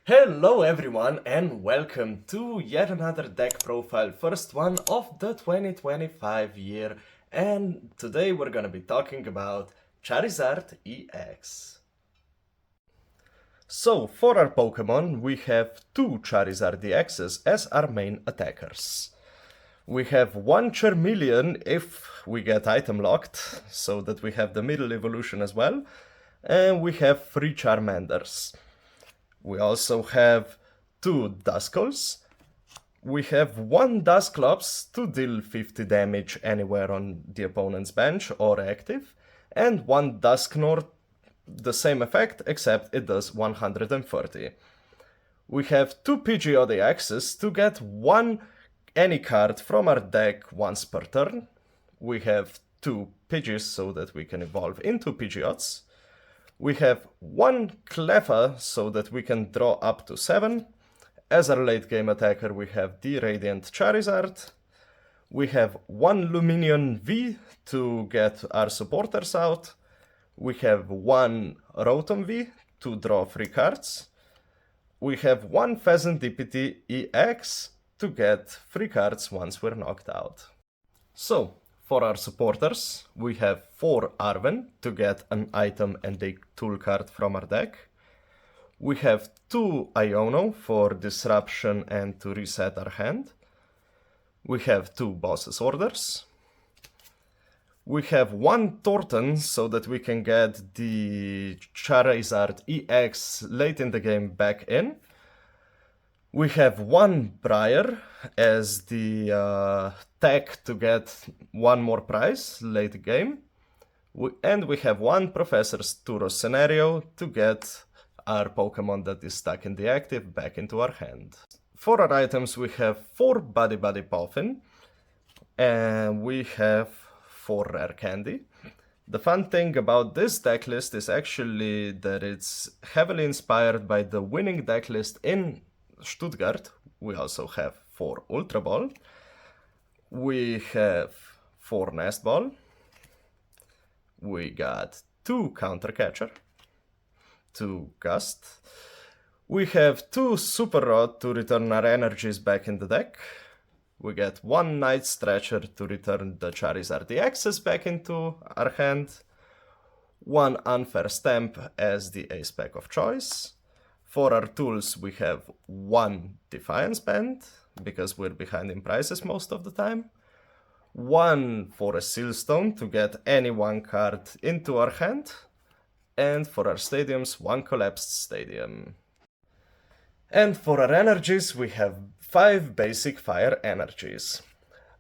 Hello everyone and welcome to yet another deck profile, first one of the 2025 year, and today we're gonna be talking about Charizard EX. So for our Pokemon we have two Charizard EXs as our main attackers. We have one Charmeleon if we get item locked, so that we have the middle evolution as well, and we have three Charmanders. We also have two Duskulls. We have one Dusclops to deal 50 damage anywhere on the opponent's bench or active, and one Dusknoir, the same effect except it does 130. We have two Pidgeot EXs to get any card from our deck once per turn. We have two Pidgeys so that we can evolve into Pidgeots. We have one Cleffa so that we can draw up to 7. As our late game attacker we have the Radiant Charizard. We have one Luminion V to get our supporters out. We have one Rotom V to draw 3 cards. We have one Pheasantipity EX to get 3 cards once we're knocked out. So, for our supporters, we have 4 Arven to get an item and a tool card from our deck. We have 2 Iono for disruption and to reset our hand. We have 2 Boss's Orders. We have one Torton so that we can get the Charizard EX late in the game back in. We have one Briar as the tech to get one more prize late game. And we have one Professor's Turos scenario to get our Pokemon that is stuck in the active back into our hand. For our items we have 4 Buddy Buddy Puffin, and we have 4 Rare Candy. The fun thing about this deck list is actually that it's heavily inspired by the winning deck list in Stuttgart. We also have 4 Ultra Ball. We have 4 Nest Ball. We got 2 Counter Catcher. 2 Gust. We have 2 Super Rod to return our energies back in the deck. We get 1 Night Stretcher to return the Charizard EXs back into our hand. 1 Unfair Stamp as the Ace Spec of choice. For our tools we have 1 Defiance Band, because we're behind in prices most of the time. 1 Forest Sealstone to get any 1 card into our hand. And for our stadiums, 1 Collapsed Stadium. And for our energies we have 5 basic fire energies.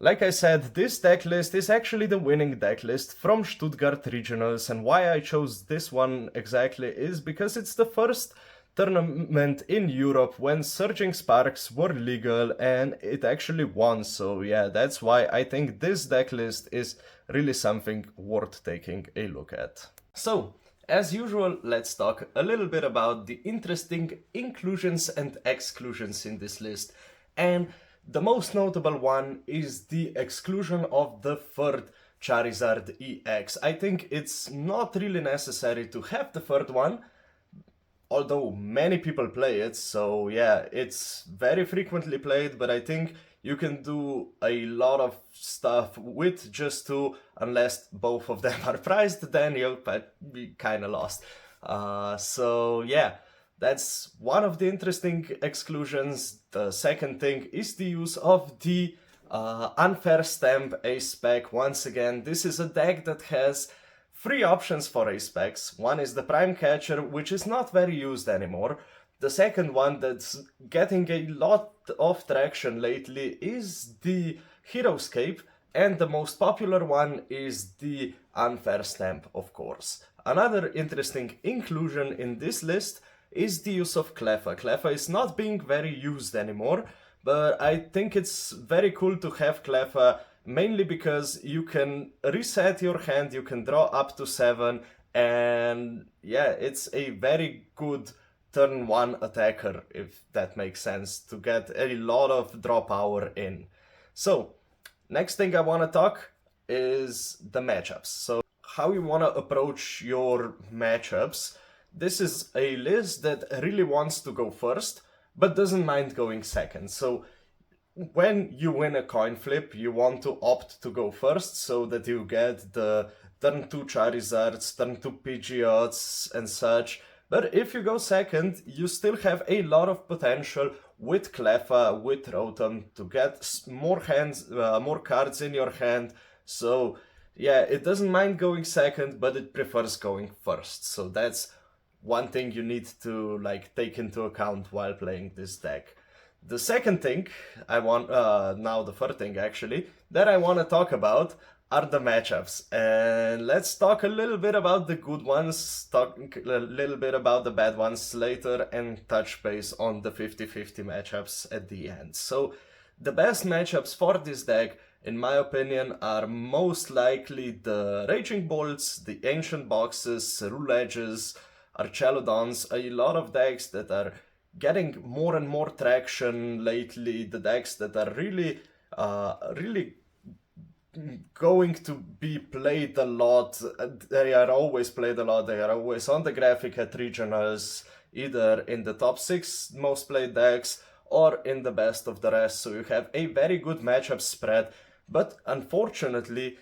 Like I said, this deck list is actually the winning deck list from Stuttgart Regionals, and why I chose this one exactly is because it's the first tournament in Europe when Surging Sparks were legal and it actually won, so yeah, that's why I think this deck list is really something worth taking a look at. So, as usual, let's talk a little bit about the interesting inclusions and exclusions in this list, and the most notable one is the exclusion of the third Charizard EX. I think it's not really necessary to have the third one, although many people play it, so yeah, it's very frequently played, but I think you can do a lot of stuff with just 2, unless both of them are priced, then you'll be kinda lost. So yeah, that's one of the interesting exclusions. The second thing is the use of the Unfair Stamp Ace Spec. Once again, this is a deck that has 3 options for Ace Specs. One is the Prime Catcher, which is not very used anymore. The second one that's getting a lot of traction lately is the Heroescape, and the most popular one is the Unfair Stamp, of course. Another interesting inclusion in this list is the use of Cleffa. Cleffa is not being very used anymore, but I think it's very cool to have Cleffa, mainly because you can reset your hand, you can draw up to 7, and yeah, it's a very good turn 1 attacker, if that makes sense, to get a lot of draw power in. So, next thing I want to talk is the matchups. So, how you want to approach your matchups. this is a list that really wants to go first, but doesn't mind going second. So when you win a coin flip, you want to opt to go first so that you get the turn 2 Charizards, turn 2 Pidgeots and such. But if you go second, you still have a lot of potential with Cleffa, with Rotom to get more cards in your hand. So yeah, it doesn't mind going second, but it prefers going first. So that's one thing you need to like take into account while playing this deck. The second thing I want, now the third thing actually, that I want to talk about are the matchups. And let's talk a little bit about the good ones, talk a little bit about the bad ones later, and touch base on the 50-50 matchups at the end. So the best matchups for this deck, in my opinion, are most likely the Raging Bolts, the Ancient Boxes, Rule Edges, Archelodons, a lot of decks that are getting more and more traction lately, the decks that are really going to be played a lot. They are always played a lot, they are always on the graphic at regionals, either in the top 6 most played decks or in the best of the rest, so you have a very good matchup spread. But unfortunately,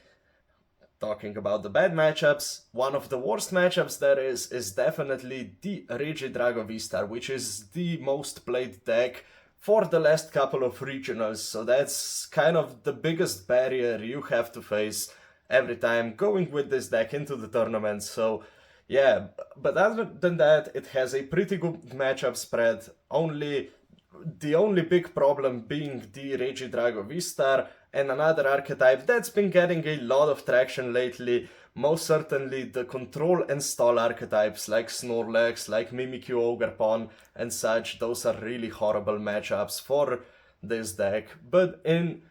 talking about the bad matchups, one of the worst matchups there is definitely the Regidrago V-Star, which is the most played deck for the last couple of regionals, so that's kind of the biggest barrier you have to face every time going with this deck into the tournament. So yeah, but other than that, it has a pretty good matchup spread. The only big problem being the Regidrago V-Star, and another archetype that's been getting a lot of traction lately, most certainly the control and stall archetypes like Snorlax, like Mimikyu, Ogerpon and such. Those are really horrible matchups for this deck. But in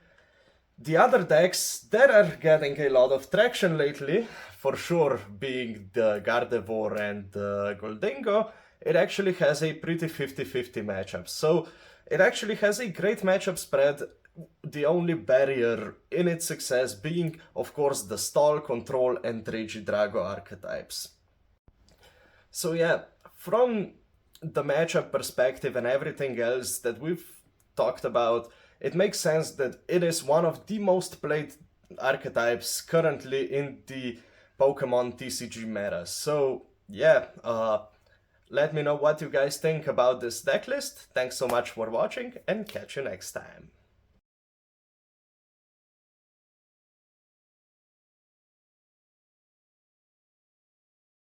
the other decks that are getting a lot of traction lately, for sure being the Gardevoir and the Goldingo, it actually has a pretty 50-50 matchup. So it actually has a great matchup spread, the only barrier in its success being, of course, the stall, control and Regidrago archetypes. So yeah, from the matchup perspective and everything else that we've talked about, it makes sense that it is one of the most played archetypes currently in the Pokemon TCG meta. So yeah, let me know what you guys think about this deck list. Thanks so much for watching and catch you next time.